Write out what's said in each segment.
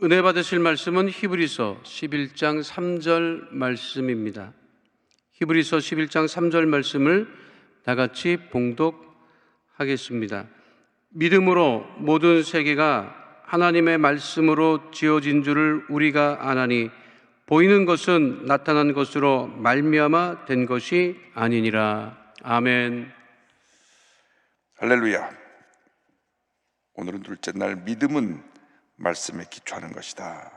은혜 받으실 말씀은 히브리서 11장 3절 말씀입니다. 히브리서 11장 3절 말씀을 다 같이 봉독하겠습니다. 믿음으로 모든 세계가 하나님의 말씀으로 지어진 줄을 우리가 아나니 보이는 것은 나타난 것으로 말미암아 된 것이 아니니라. 아멘. 할렐루야. 오늘은 둘째 날, 믿음은 말씀에 기초하는 것이다.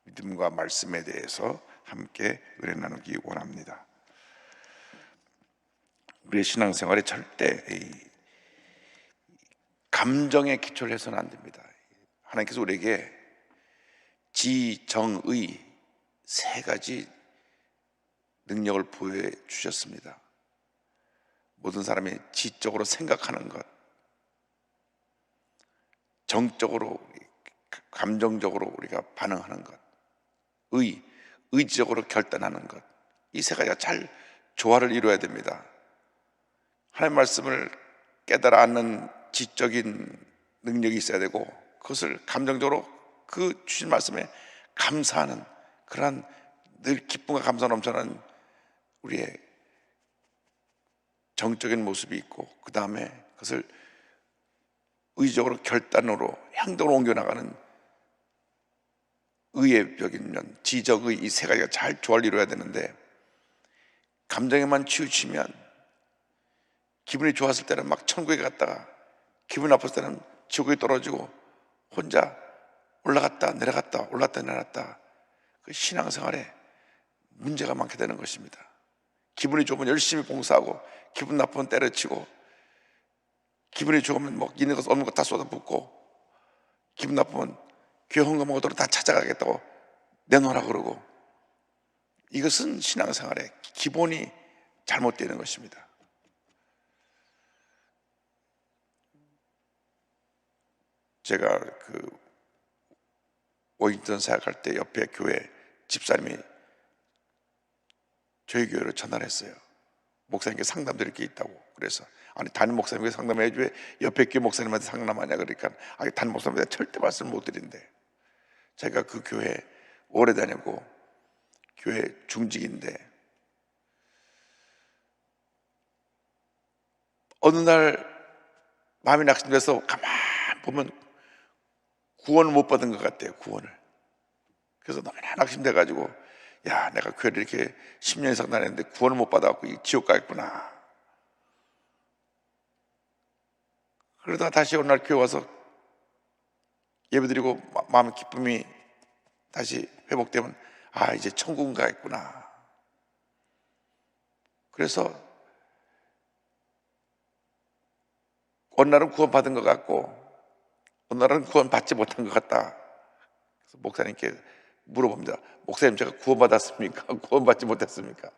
믿음과 말씀에 대해서 함께 은혜 나누기 원합니다. 우리의 신앙생활에 절대 감정에 기초를 해서는 안 됩니다. 하나님께서 우리에게 지, 정, 의 세 가지 능력을 부여해 주셨습니다. 모든 사람이 지적으로 생각하는 것, 정적으로, 감정적으로 우리가 반응하는 것, 의지적으로 결단하는 것, 이 세 가지가 잘 조화를 이루어야 됩니다. 하나님의 말씀을 깨달아 앉는 지적인 능력이 있어야 되고, 그것을 감정적으로 그 주신 말씀에 감사하는 그러한 늘 기쁨과 감사 넘쳐나는 우리의 정적인 모습이 있고, 그 다음에 그것을 의지적으로 결단으로 행동으로 옮겨나가는 의의 벽인 면, 지적의 이 세 가지가 잘 조화를 이루어야 되는데, 감정에만 치우치면 기분이 좋았을 때는 막 천국에 갔다가 기분 나빴을 때는 지옥에 떨어지고 혼자 올라갔다 내려갔다 올랐다 내려갔다, 그 신앙생활에 문제가 많게 되는 것입니다. 기분이 좋으면 열심히 봉사하고, 기분 나쁘면 때려치고, 기분이 좋으면 뭐 있는 것 없는 것 다 쏟아붓고, 기분 나쁘면 교회 헌금하고 다 찾아가겠다고 내놓으라 그러고, 이것은 신앙생활의 기본이 잘못되는 것입니다. 제가 워싱턴 사역할 때 옆에 교회 집사님이 저희 교회로 전화를 했어요. 목사님께 상담도 이렇게 있다고. 그래서 아니, 담임 목사님께 상담해 줘야 옆에 교회 목사님한테 상담하냐. 그러니까 아니, 담임 목사님한테 절대 말씀 못 드린대. 제가 그 교회 오래 다녔고 교회 중직인데, 어느 날 마음이 낙심돼서 가만 보면 구원을 못 받은 것 같아요. 구원을. 그래서 너무 낙심돼가지고, 야, 내가 교회를 이렇게 10년 이상 다녔는데 구원을 못 받아갖고 지옥 가겠구나. 그러다가 다시 어느 날 교회 와서 예배드리고 마음의 기쁨이 다시 회복되면, 아, 이제 천국 가겠구나. 그래서 어느 날은 구원 받은 것 같고 어느 날은 구원 받지 못한 것 같다. 그래서 목사님께 물어봅니다. 목사님, 제가 구원 받았습니까? 구원 받지 못했습니까?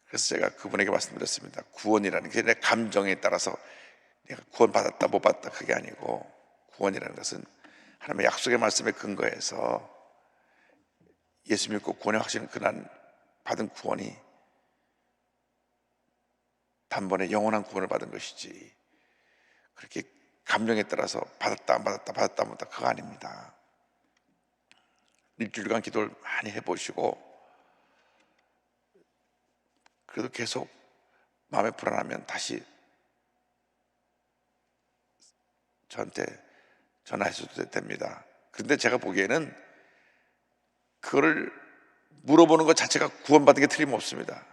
그래서 제가 그분에게 말씀드렸습니다. 구원이라는 게 내 감정에 따라서 내가 구원 받았다 못 받았다 그게 아니고, 구원이라는 것은 하나님의 약속의 말씀에 근거해서 예수 믿고 구원의 확신을 그날 받은 구원이 단번에 영원한 구원을 받은 것이지, 그렇게 감정에 따라서 받았다 안 받았다 받았다 안 받았다 그거 아닙니다. 일주일간 기도를 많이 해보시고, 그래도 계속 마음에 불안하면 다시 저한테 전화하셔도 됩니다. 그런데 제가 보기에는 그거를 물어보는 것 자체가 구원받은 게 틀림없습니다.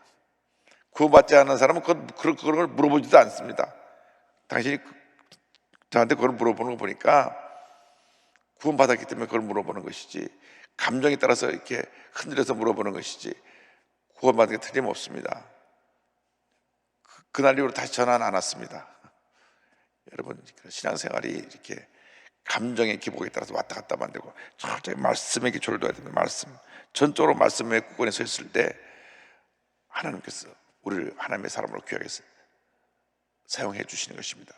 구원받지 않은 사람은 그런 걸 물어보지도 않습니다. 당신이 저한테 그걸 물어보는 거 보니까 구원받았기 때문에 그걸 물어보는 것이지, 감정에 따라서 이렇게 흔들려서 물어보는 것이지, 구원받은 게 틀림없습니다. 그날 이후로 다시 전화는 안 왔습니다. 여러분, 신앙생활이 이렇게 감정의 기복에 따라서 왔다 갔다 만들고, 철저히 말씀의 기초를 둬야 됩니다. 말씀, 전적으로 말씀의 구권에 서 있을 때 하나님께서 우리를 하나님의 사람으로 귀하게 사용해 주시는 것입니다.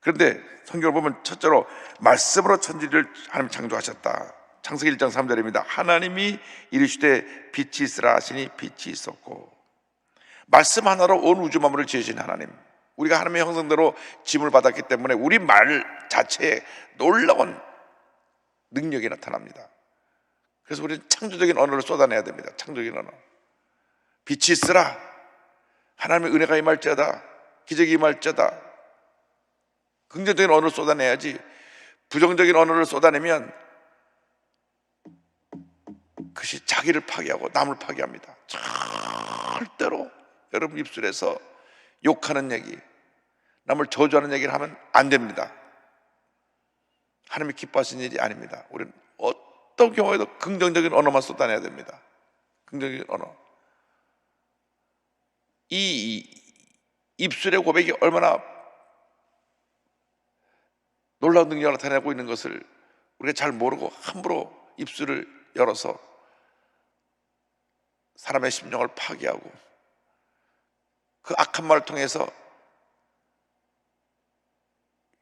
그런데 성경을 보면 첫째로 말씀으로 천지를 하나님 창조하셨다. 창세기 1장 3절입니다. 하나님이 이르시되 빛이 있으라 하시니 빛이 있었고. 말씀 하나로 온 우주 만물을 지으신 하나님, 우리가 하나님의 형상대로 짐을 받았기 때문에 우리 말 자체에 놀라운 능력이 나타납니다. 그래서 우리는 창조적인 언어를 쏟아내야 됩니다. 창조적인 언어. 빛이 있으라. 하나님의 은혜가 임할지어다. 기적이 임할지어다. 긍정적인 언어를 쏟아내야지, 부정적인 언어를 쏟아내면 그것이 자기를 파괴하고 남을 파괴합니다. 절대로 여러분 입술에서 욕하는 얘기, 남을 저주하는 얘기를 하면 안 됩니다. 하나님이 기뻐하시는 일이 아닙니다. 우리는 어떤 경우에도 긍정적인 언어만 쏟아내야 됩니다. 긍정적인 언어. 이 입술의 고백이 얼마나 놀라운 능력을 나타내고 있는 것을 우리가 잘 모르고 함부로 입술을 열어서 사람의 심령을 파괴하고 그 악한 말을 통해서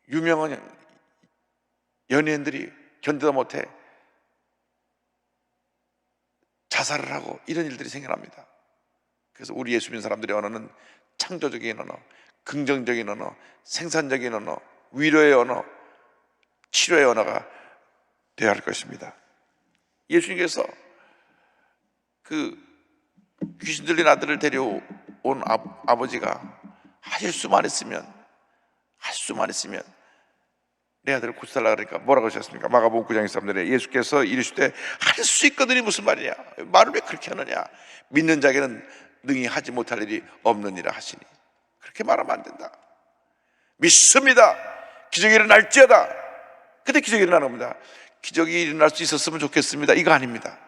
유명한 연예인들이 견디다 못해 자살을 하고 이런 일들이 생겨납니다. 그래서 우리 예수 믿는 사람들의 언어는 창조적인 언어, 긍정적인 언어, 생산적인 언어, 위로의 언어, 치료의 언어가 되어야 할 것입니다. 예수님께서 그 귀신 들린 아들을 데려온 아버지가 하실 수만 있으면 내 아들을 고쳐달라 그러니까 뭐라고 하셨습니까? 마가복음 9장 23절에 예수께서 이르시되 할 수 있거든이 무슨 말이냐, 말을 왜 그렇게 하느냐, 믿는 자에게는 능히 하지 못할 일이 없느니라 하시니, 그렇게 말하면 안 된다. 믿습니다. 기적이 일어날지어다. 근데 기적이 일어나는 겁니다. 기적이 일어날 수 있었으면 좋겠습니다, 이거 아닙니다.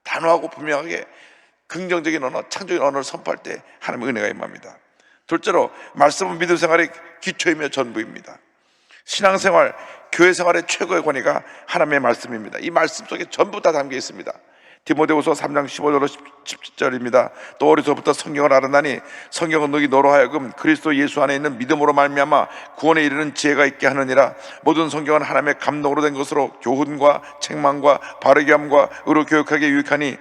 단호하고 분명하게 긍정적인 언어, 창조적인 언어를 선포할 때 하나님의 은혜가 임합니다. 둘째로, 말씀은 믿음 생활의 기초이며 전부입니다. 신앙생활, 교회생활의 최고의 권위가 하나님의 말씀입니다. 이 말씀 속에 전부 다 담겨 있습니다. 디모데후서 3장 15절로 17절입니다. 또 어려서부터 성경을 알았나니 성경은 너로 하여금 그리스도 예수 안에 있는 믿음으로 말미암아 구원에 이르는 지혜가 있게 하느니라. 모든 성경은 하나님의 감동으로 된 것으로 교훈과 책망과 바르게 함과 의로 교육하게 유익하니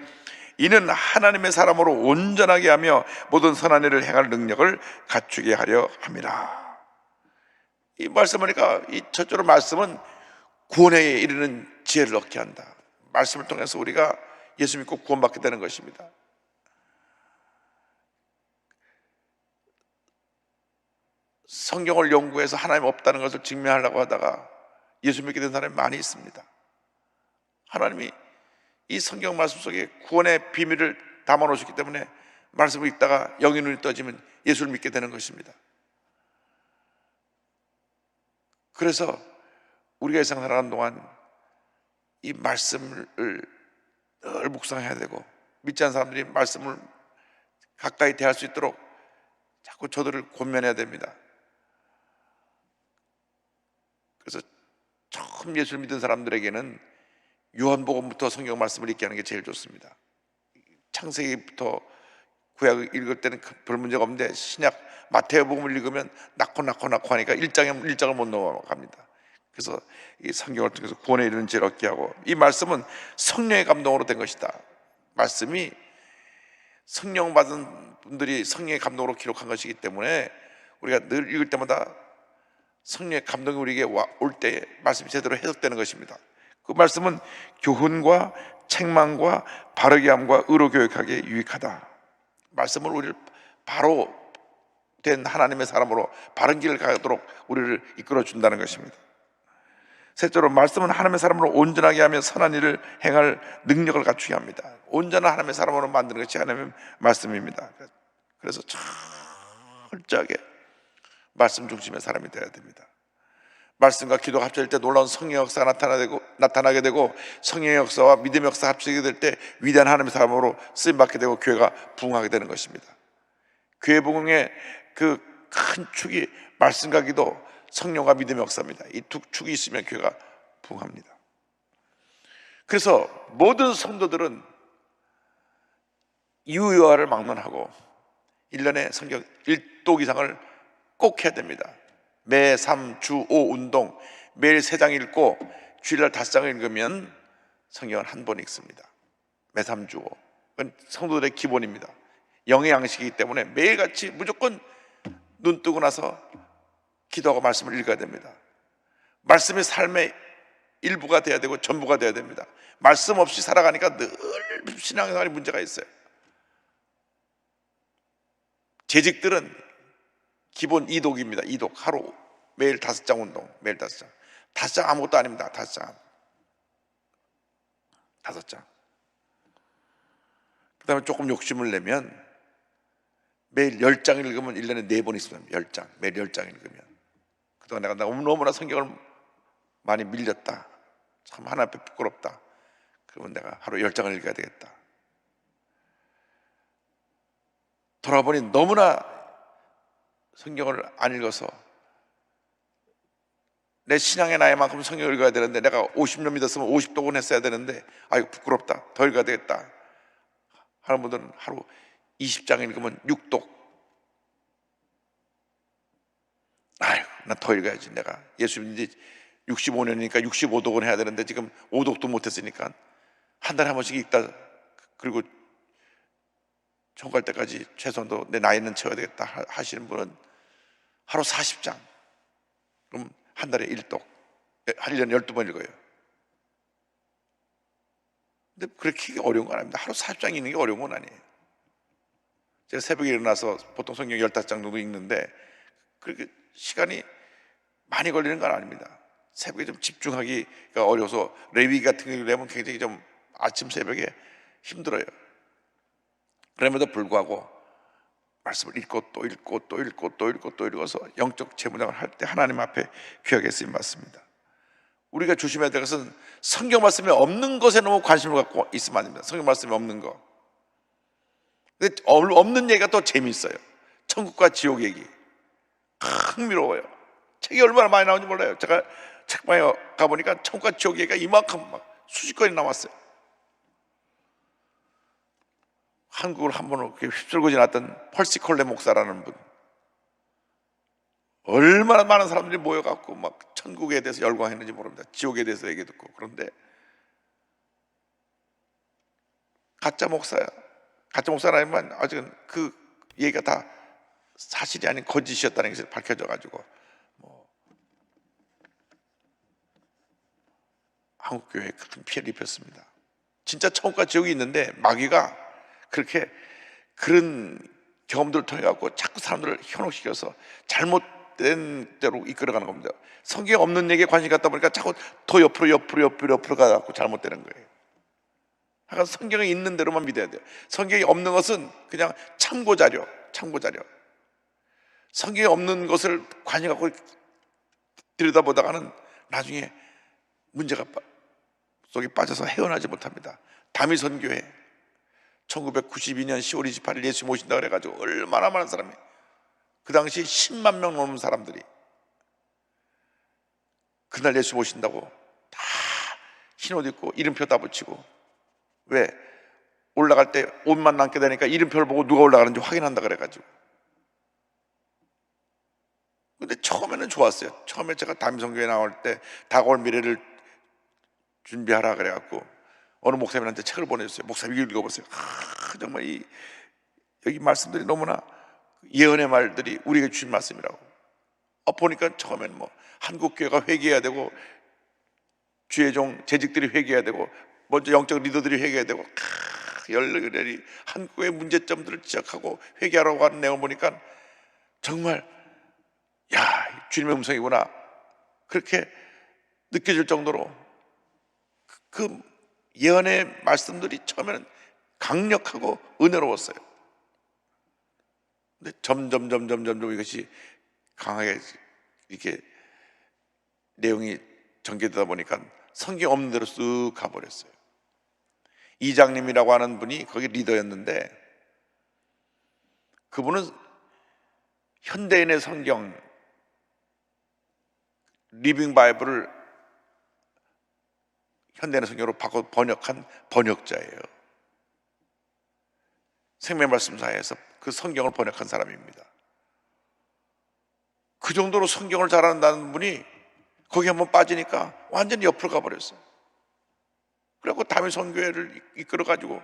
이는 하나님의 사람으로 온전하게 하며 모든 선한 일을 행할 능력을 갖추게 하려 함이라. 이 말씀하니까 이 첫째로 말씀은 구원에 이르는 지혜를 얻게 한다. 말씀을 통해서 우리가 예수 믿고 구원받게 되는 것입니다. 성경을 연구해서 하나님 없다는 것을 증명하려고 하다가 예수 믿게 된 사람이 많이 있습니다. 하나님이 이 성경 말씀 속에 구원의 비밀을 담아 놓으셨기 때문에 말씀을 읽다가 영의 눈이 떠지면 예수를 믿게 되는 것입니다. 그래서 우리가 일상 살아가는 동안 이 말씀을 늘 묵상해야 되고, 믿지 않는 사람들이 말씀을 가까이 대할 수 있도록 자꾸 저들을 권면해야 됩니다. 그래서 처음 예수를 믿은 사람들에게는 요한복음부터 성경 말씀을 읽게 하는 게 제일 좋습니다. 창세기부터 구약을 읽을 때는 별 문제가 없는데 신약 마태복음을 읽으면 낳고 하니까 1장을 못 넘어갑니다. 그래서 이 성경을 통해서 구원에 이르는 지혜를 얻게 하고, 이 말씀은 성령의 감동으로 된 것이다. 말씀이 성령 받은 분들이 성령의 감동으로 기록한 것이기 때문에 우리가 늘 읽을 때마다 성령의 감동이 우리에게 올 때 말씀이 제대로 해석되는 것입니다. 그 말씀은 교훈과 책망과 바르게 함과 의로 교육하기에 유익하다. 말씀을 우리를 바로 된 하나님의 사람으로 바른 길을 가도록 우리를 이끌어 준다는 것입니다. 셋째로, 말씀은 하나님의 사람으로 온전하게 하며 선한 일을 행할 능력을 갖추게 합니다. 온전한 하나님의 사람으로 만드는 것이 하나님의 말씀입니다. 그래서 철저하게 말씀 중심의 사람이 되어야 됩니다. 말씀과 기도가 합쳐질 때 놀라운 성령의 역사가 나타나게 되고, 성령의 역사와 믿음의 역사가 합쳐지게 될 때 위대한 하나님의 사람으로 쓰임받게 되고 교회가 부흥하게 되는 것입니다. 교회 부흥의 그 큰 축이 말씀과 기도, 성령과 믿음의 역사입니다. 이 두 축이 있으면 교회가 부흥합니다. 그래서 모든 성도들은 유효화를 막론하고 1년에 성경 1독 이상을 꼭 해야 됩니다. 매 3, 주 5 운동, 매일 3장 읽고 주일날 5장을 읽으면 성경을 한 번 읽습니다. 매 3, 주 5. 그건 성도들의 기본입니다. 영의 양식이기 때문에 매일같이 무조건 눈 뜨고 나서 기도하고 말씀을 읽어야 됩니다. 말씀이 삶의 일부가 돼야 되고 전부가 돼야 됩니다. 말씀 없이 살아가니까 늘 신앙생활에 문제가 있어요. 재직들은 기본 이독입니다. 이독. 하루 매일 5장 운동. 매일 5장. 5장 아무것도 아닙니다. 5장. 5장. 그 다음에 조금 욕심을 내면 매일 10장 읽으면 1년에 4번 있으면 10장. 매일 10장 읽으면. 그동안 내가 너무나 성경을 많이 밀렸다. 참 하나님 앞에 부끄럽다. 그러면 내가 하루 10장을 읽어야 되겠다. 돌아보니 너무나 성경을 안 읽어서 내 신앙의 나이만큼 성경을 읽어야 되는데 내가 50년 믿었으면 50독은 했어야 되는데 아이고 부끄럽다. 더 읽어야 되겠다 하는 분들은 하루 20장 읽으면 6독. 아이고 난 더 읽어야지. 내가 예수 믿은 지 65년이니까 65독은 해야 되는데 지금 5독도 못했으니까 한 달에 한 번씩 읽다 그리고 천국 갈 때까지 최소한도 내 나이는 채워야 되겠다 하시는 분은 하루 40장. 그럼 한 달에 1독. 1년에 12번 읽어요. 근데 그렇게 어려운 건 아닙니다. 하루 40장 읽는 게 어려운 건 아니에요. 제가 새벽에 일어나서 보통 성경 15장 정도 읽는데 그렇게 시간이 많이 걸리는 건 아닙니다. 새벽에 좀 집중하기가 어려워서 레위 같은 걸 내면 굉장히 좀 아침 새벽에 힘들어요. 그럼에도 불구하고 말씀을 읽고 또 읽고 또 읽고 또 읽고 또 읽어서 영적 재무장을 할 때 하나님 앞에 귀하게 쓰임 받습니다. 우리가 조심해야 될 것은 성경 말씀이 없는 것에 너무 관심을 갖고 있으면 안 됩니다. 성경 말씀이 없는 거. 근데 없는 얘기가 또 재미있어요. 천국과 지옥 얘기. 흥미로워요. 책이 얼마나 많이 나오는지 몰라요. 제가 책방에 가보니까 천국과 지옥 얘기가 이만큼 막 수십 건이 나왔어요. 한국을 한 번으로 휩쓸고 지났던 펄시 콜레 목사라는 분, 얼마나 많은 사람들이 모여갖고 막 천국에 대해서 열광했는지 모릅니다. 지옥에 대해서 얘기 듣고. 그런데 가짜 목사야. 가짜 목사라면 아직은 그 얘기가 다 사실이 아닌 거짓이었다는 것이 밝혀져가지고 한국교회에 큰 피해를 입혔습니다. 진짜 천국과 지옥이 있는데 마귀가 그렇게 그런 경험들을 통해 갖고 자꾸 사람들을 현혹시켜서 잘못된 대로 이끌어가는 겁니다. 성경에 없는 얘기에 관심 갖다 보니까 자꾸 더 옆으로 가갖고 잘못되는 거예요. 하여간 성경에 있는 대로만 믿어야 돼요. 성경에 없는 것은 그냥 참고자료. 성경에 없는 것을 관심 갖고 들여다보다가는 나중에 문제가 속에 빠져서 헤어나지 못합니다. 다미선교회 1992년 10월 28일 예수 모신다 그래가지고 얼마나 많은 사람이, 그 당시 10만 명 넘는 사람들이 그날 예수 모신다고 다 흰옷 입고 이름표 다 붙이고, 왜? 올라갈 때 옷만 남게 되니까 이름표를 보고 누가 올라가는지 확인한다 그래가지고. 근데 처음에는 좋았어요. 처음에 제가 담임선교회 나올 때 다가올 미래를 준비하라 그래갖고 어느 목사님한테 책을 보내줬어요. 목사님 이거 읽어보세요. 정말 여기 말씀들이 너무나 예언의 말들이 우리에게 주신 말씀이라고. 보니까 처음에는 한국교회가 회개해야 되고 주의 종 재직들이 회개해야 되고 먼저 영적 리더들이 회개해야 되고 열렬히 한국의 문제점들을 지적하고 회개하라고 하는 내용을 보니까 정말 야, 주님의 음성이구나 그렇게 느껴질 정도로 그 예언의 말씀들이 처음에는 강력하고 은혜로웠어요. 근데 점점 이것이 강하게 이렇게 내용이 전개되다 보니까 성경 없는 대로 쓱 가버렸어요. 이장님이라고 하는 분이 거기 리더였는데, 그분은 현대인의 성경 리빙 바이블을 현대인의 성경으로 바꿔 번역한 번역자예요. 생명말씀사에서 그 성경을 번역한 사람입니다. 그 정도로 성경을 잘한다는 분이 거기 한번 빠지니까 완전히 옆으로 가버렸어요. 그래갖고 다미선교회를 이끌어가지고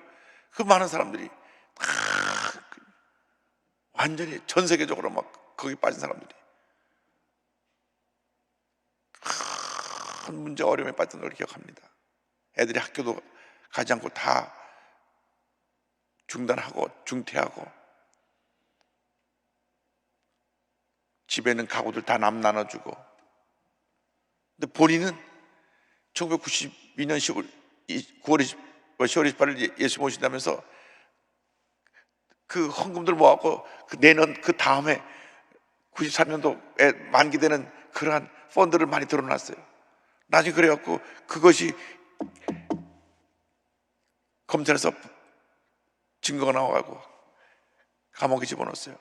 그 많은 사람들이 완전히 전 세계적으로 막 거기 빠진 사람들이 큰 문제 어려움에 빠졌던 걸 기억합니다. 애들이 학교도 가지 않고 다 중단하고 중퇴하고 집에 있는 가구들 다 남 나눠주고, 근데 본인은 1992년 10월 28일 예수 모신다면서 그 헌금들 모아갖고 그 내년 그 다음에 93년도에 만기되는 그러한 펀드를 많이 들어놨어요. 나중에 그래갖고 그것이 검찰에서 증거가 나와가지고 감옥에 집어넣었어요.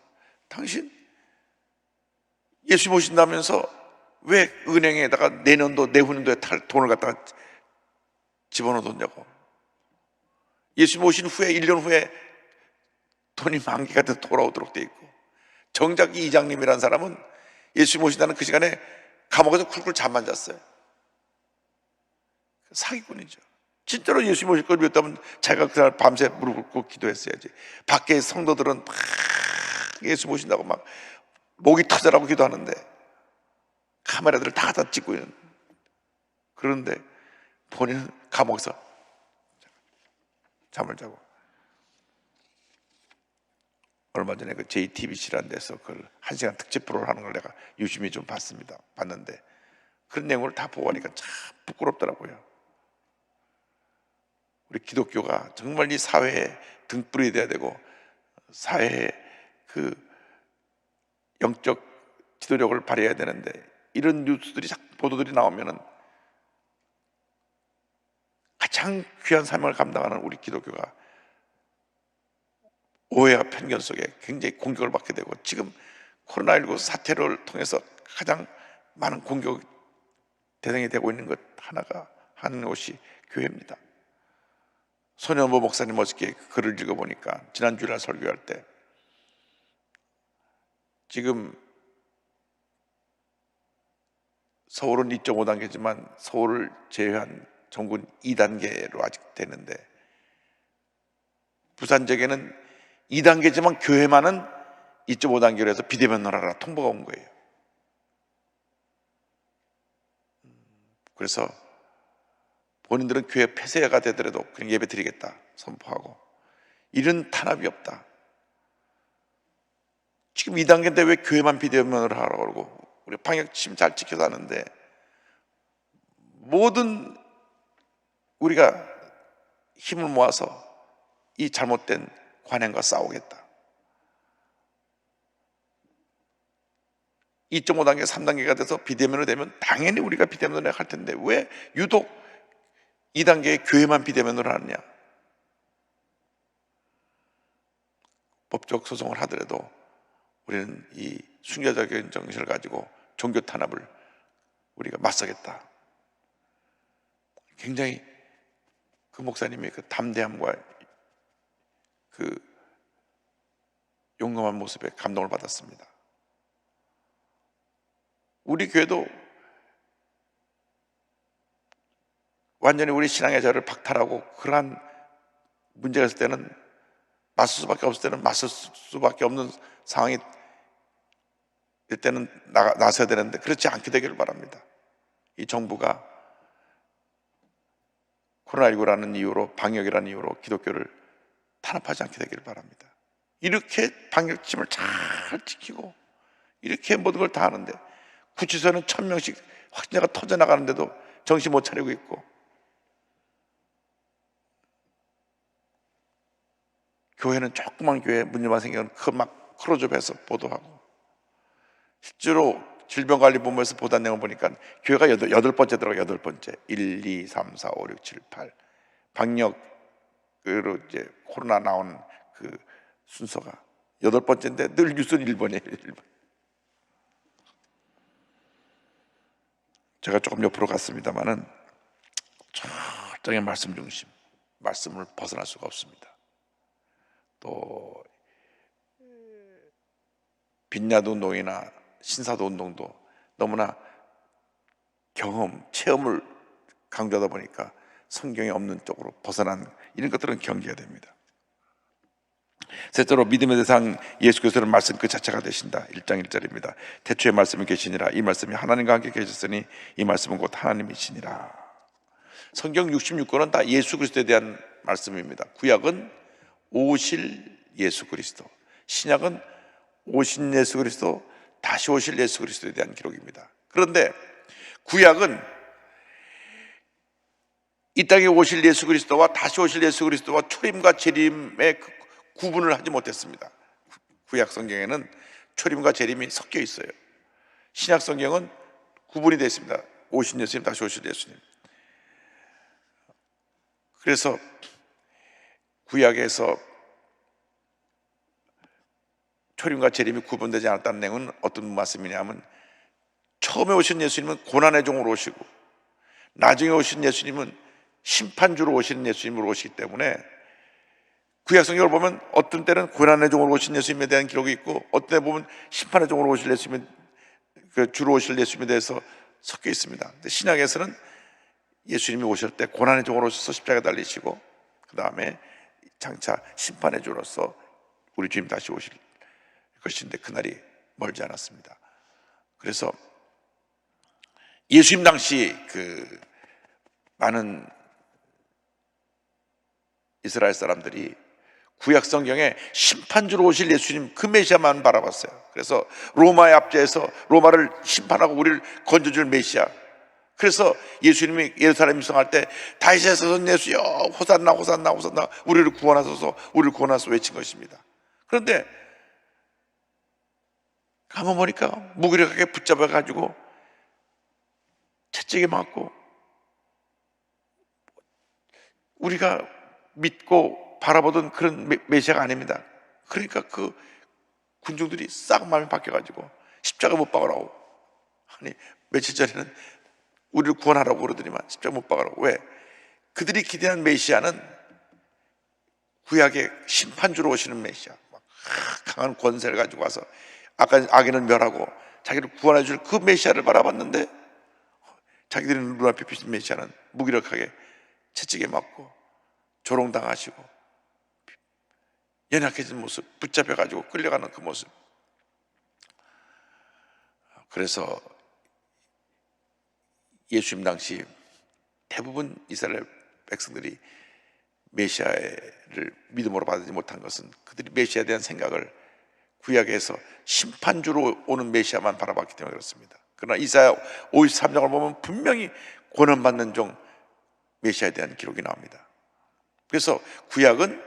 당신 예수 모신다면서 왜 은행에다가 내년도 내후년도에 탈 돈을 갖다가 집어넣었냐고. 예수 모신 후에 1년 후에 돈이 만기가 돼서 돌아오도록 돼 있고, 정작 이 이장님이라는 사람은 예수 모신다는 그 시간에 감옥에서 쿨쿨 잠만 잤어요. 사기꾼이죠. 진짜로 예수 모실 걸 믿었다면 자기가 그날 밤새 무릎 꿇고 기도했어야지. 밖에 성도들은 막 예수 모신다고 막 목이 터져라고 기도하는데 카메라들을 다 찍고 있는, 그런데 본인은 감옥에서 잠을 자고. 얼마 전에 그 JTBC라는 데서 그걸 1시간 특집 프로를 하는 걸 내가 유심히 좀 봤는데 그런 내용을 다 보고 하니까 참 부끄럽더라고요. 우리 기독교가 정말 이 사회에 등불이 돼야 되고 사회에 그 영적 지도력을 발휘해야 되는데, 이런 뉴스들이 보도들이 나오면은 가장 귀한 사명을 감당하는 우리 기독교가 오해와 편견 속에 굉장히 공격을 받게 되고, 지금 코로나19 사태를 통해서 가장 많은 공격 대상이 되고 있는 것 하나가 하는 곳이 교회입니다. 손현보 목사님 어저께 글을 읽어보니까 지난주에 설교할 때 지금 서울은 2.5단계지만 서울을 제외한 전국은 2단계로 아직 되는데, 부산 지역에는 2단계지만 교회만은 2.5단계로 해서 비대면을 하라 통보가 온 거예요. 그래서 본인들은 교회 폐쇄가 되더라도 그냥 예배 드리겠다 선포하고, 이런 탄압이 없다. 지금 2단계인데 왜 교회만 비대면을 하라고 그러고, 우리 방역심 잘 지켜서 하는데 모든 우리가 힘을 모아서 이 잘못된 관행과 싸우겠다. 2.5단계, 3단계가 돼서 비대면으로 되면 당연히 우리가 비대면으로 할 텐데 왜 유독 2단계의 교회만 비대면으로 하느냐. 법적 소송을 하더라도 우리는 이 순교적인 정신을 가지고 종교 탄압을 우리가 맞서겠다. 굉장히 그 목사님의 그 담대함과 그 용감한 모습에 감동을 받았습니다. 우리 교회도 완전히 우리 신앙의 자를 박탈하고 그러한 문제가 있을 때는 맞설 수밖에 없을 때는 맞설 수밖에 없는 상황이 될 때는 나서야 되는데 그렇지 않게 되기를 바랍니다. 이 정부가 코로나19라는 이유로, 방역이라는 이유로 기독교를 탄압하지 않게 되기를 바랍니다. 이렇게 방역심을 잘 지키고 이렇게 모든 걸 다 하는데 구치소에는 1000명씩 확진자가 터져나가는데도 정신 못 차리고 있고, 교회는 조그만 교회 문제만 생기면 막 클로즈업해서 보도하고, 실제로 질병관리본부에서 보도한 내용을 보니까 교회가 여덟 번째 들어가, 8번째. 1, 2, 3, 4, 5, 6, 7, 8 방역으로 이제 코로나 나온 그 순서가 8번째인데 늘 뉴스는 1번이에요 1번. 제가 조금 옆으로 갔습니다마는 철저히 말씀 중심, 말씀을 벗어날 수가 없습니다. 또 빈야도 운동이나 신사도 운동도 너무나 경험, 체험을 강조하다 보니까 성경에 없는 쪽으로 벗어난 이런 것들은 경계해야 됩니다. 셋째로 믿음의 대상 예수 그리스도는 말씀 그 자체가 되신다. 1장 1절입니다. 태초에 말씀이 계시니라. 이 말씀이 하나님과 함께 계셨으니 이 말씀은 곧 하나님이시니라. 성경 66권은 다 예수 그리스도에 대한 말씀입니다. 구약은 오실 예수 그리스도, 신약은 오신 예수 그리스도, 다시 오실 예수 그리스도에 대한 기록입니다. 그런데 구약은 이 땅에 오실 예수 그리스도와 다시 오실 예수 그리스도와 초림과 재림의 구분을 하지 못했습니다. 구약 성경에는 초림과 재림이 섞여 있어요. 신약 성경은 구분이 되어 있습니다. 오신 예수님, 다시 오실 예수님. 그래서 구약에서 초림과 재림이 구분되지 않았다는 내용은 어떤 말씀이냐면, 처음에 오신 예수님은 고난의 종으로 오시고 나중에 오신 예수님은 심판주로 오시는 예수님으로 오시기 때문에 구약 성경을 보면 어떤 때는 고난의 종으로 오신 예수님에 대한 기록이 있고, 어떤 때 보면 심판의 종으로 오실 예수님, 그 주로 오실 예수님에 대해서 섞여 있습니다. 근데 신약에서는 예수님이 오실 때 고난의 종으로 오셔서 십자가에 달리시고, 그 다음에 장차 심판의 주로서 우리 주님 다시 오실 것인데 그날이 멀지 않았습니다. 그래서 예수님 당시 그 많은 이스라엘 사람들이 구약 성경에 심판주로 오실 예수님 그 메시아만 바라봤어요. 그래서 로마의 압제에서 로마를 심판하고 우리를 건져줄 메시아, 그래서 예수님이 예루살렘 입성할 때 다윗의 자손 예수여 호산나 호산나 호산나 우리를 구원하소서 우리를 구원하소서 외친 것입니다. 그런데 가만 보니까 무기력하게 붙잡아가지고 채찍에 맞고, 우리가 믿고 바라보던 그런 메시아가 아닙니다. 그러니까 그 군중들이 싹 마음이 바뀌어가지고 십자가 못 박으라고, 아니 며칠 전에는 우리를 구원하라고 그러더니만 십자가 못 박으라고. 왜? 그들이 기대한 메시아는 구약의 심판주로 오시는 메시아, 강한 권세를 가지고 와서 악인을 멸하고 자기를 구원해 줄 그 메시아를 바라봤는데, 자기들이 눈앞에 비친 메시아는 무기력하게 채찍에 맞고 조롱당하시고 연약해진 모습, 붙잡혀가지고 끌려가는 그 모습. 그래서 예수님 당시 대부분 이스라엘 백성들이 메시아를 믿음으로 받지 못한 것은 그들이 메시아에 대한 생각을 구약에서 심판주로 오는 메시아만 바라봤기 때문에 그렇습니다. 그러나 이사야 53장을 보면 분명히 고난받는 종 메시아에 대한 기록이 나옵니다. 그래서 구약은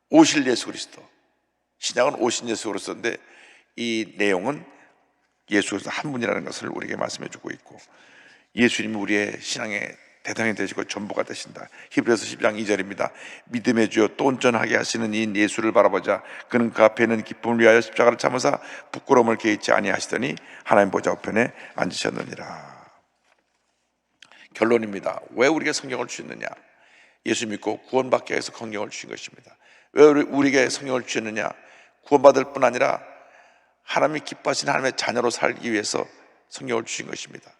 오실 예수 그리스도, 신약은 오신 예수 그리스도인데 이 내용은 예수 그리스도 한 분이라는 것을 우리에게 말씀해 주고 있고, 예수님이 우리의 신앙의 대상이 되시고 전부가 되신다. 히브리서 10장 2절입니다. 믿음의 주여 또 온전하게 하시는 이 예수를 바라보자. 그는 그 앞에 있는 기쁨을 위하여 십자가를 참으사 부끄러움을 개의치 아니하시더니 하나님 보좌 우편에 앉으셨느니라. 결론입니다. 왜 우리에게 성경을 주셨느냐? 예수 믿고 구원받기 위해서 성경을 주신 것입니다. 왜 우리에게 성경을 주셨느냐? 구원받을 뿐 아니라 하나님이 기뻐하시는 하나님의 자녀로 살기 위해서 성경을 주신 것입니다.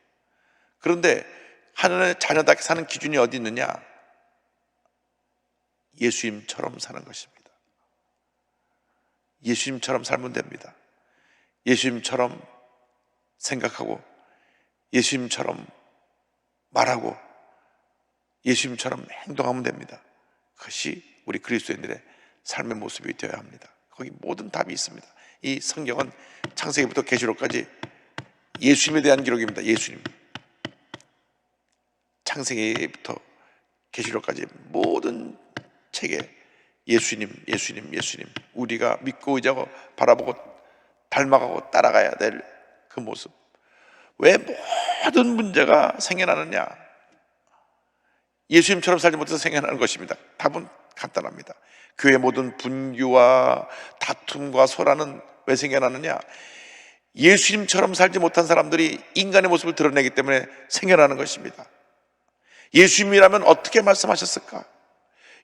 그런데 하나님의 자녀답게 사는 기준이 어디 있느냐? 예수님처럼 사는 것입니다. 예수님처럼 살면 됩니다. 예수님처럼 생각하고 예수님처럼 말하고 예수님처럼 행동하면 됩니다. 그것이 우리 그리스도인들의 삶의 모습이 되어야 합니다. 거기 모든 답이 있습니다. 이 성경은 창세기부터 계시록까지 예수님에 대한 기록입니다. 예수님, 창세기부터 계시록까지 모든 책에 예수님, 예수님, 예수님, 우리가 믿고 의지하고 바라보고 닮아가고 따라가야 될 그 모습. 왜 모든 문제가 생겨나느냐? 예수님처럼 살지 못해서 생겨나는 것입니다. 답은 간단합니다. 교회 모든 분규와 다툼과 소란은 왜 생겨나느냐? 예수님처럼 살지 못한 사람들이 인간의 모습을 드러내기 때문에 생겨나는 것입니다. 예수님이라면 어떻게 말씀하셨을까?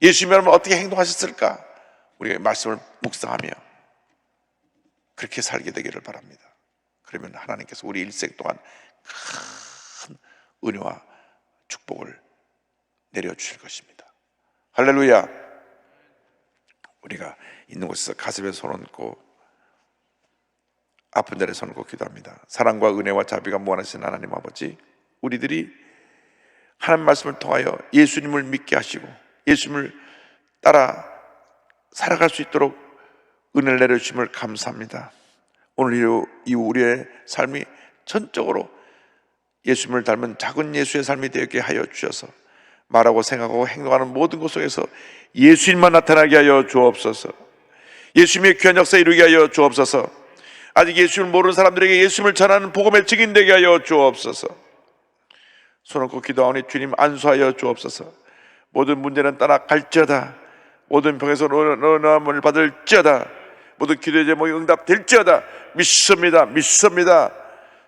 예수님이라면 어떻게 행동하셨을까? 우리가 말씀을 묵상하며 그렇게 살게 되기를 바랍니다. 그러면 하나님께서 우리 일생 동안 큰 은혜와 축복을 내려주실 것입니다. 할렐루야. 우리가 있는 곳에서 가슴에 손 얹고 아픈 자리에 손 얹고 기도합니다. 사랑과 은혜와 자비가 무한하신 하나님 아버지, 우리들이 하나님 말씀을 통하여 예수님을 믿게 하시고 예수님을 따라 살아갈 수 있도록 은혜를 내려주심을 감사합니다. 오늘 이후 우리의 삶이 전적으로 예수님을 닮은 작은 예수의 삶이 되게 하여 주셔서 말하고 생각하고 행동하는 모든 것 속에서 예수님만 나타나게 하여 주옵소서. 예수님의 귀한 역사 이루게 하여 주옵소서. 아직 예수님을 모르는 사람들에게 예수님을 전하는 복음의 증인 되게 하여 주옵소서. 손 얹고 기도하오니 주님 안수하여 주옵소서. 모든 문제는 떠나갈지어다. 모든 병에서 논함을 받을지어다. 모든 기도의 제목이 응답될지어다. 믿습니다. 믿습니다.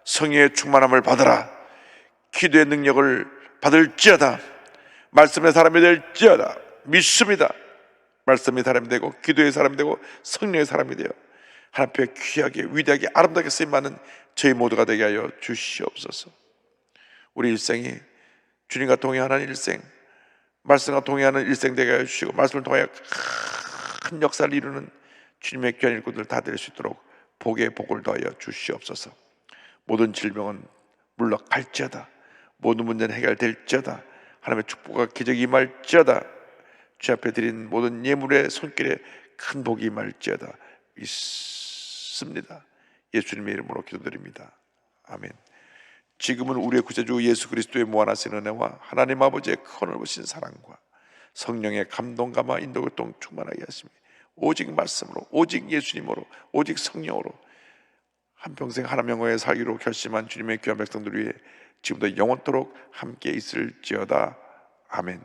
성령의 충만함을 받으라. 기도의 능력을 받을지어다. 말씀의 사람이 될지어다. 믿습니다. 말씀의 사람이 되고 기도의 사람이 되고 성령의 사람이 되어 하나님 앞에 귀하게 위대하게 아름답게 쓰임받는 저희 모두가 되게 하여 주시옵소서. 우리 일생이 주님과 동행하는 일생, 말씀과 동행하는 일생 되게 하여 주시고 말씀을 통하여 큰 역사를 이루는 주님의 귀한 일꾼들 다 될 수 있도록 복의 복을 더하여 주시옵소서. 모든 질병은 물러갈지어다. 모든 문제는 해결될지어다. 하나님의 축복과 기적이 임할지어다. 주 앞에 드린 모든 예물의 손길에 큰 복이 임할지어다. 믿습니다. 예수님의 이름으로 기도드립니다. 아멘. 지금은 우리의 구세주 예수 그리스도의 무한하신 은혜와 하나님 아버지의 큰 넓으신 사랑과 성령의 감동감화 인도교통 충만하게 하시며 오직 말씀으로 오직 예수님으로 오직 성령으로 한평생 하나님 영광에 살기로 결심한 주님의 귀한 백성들 위해 지금도 영원토록 함께 있을지어다. 아멘.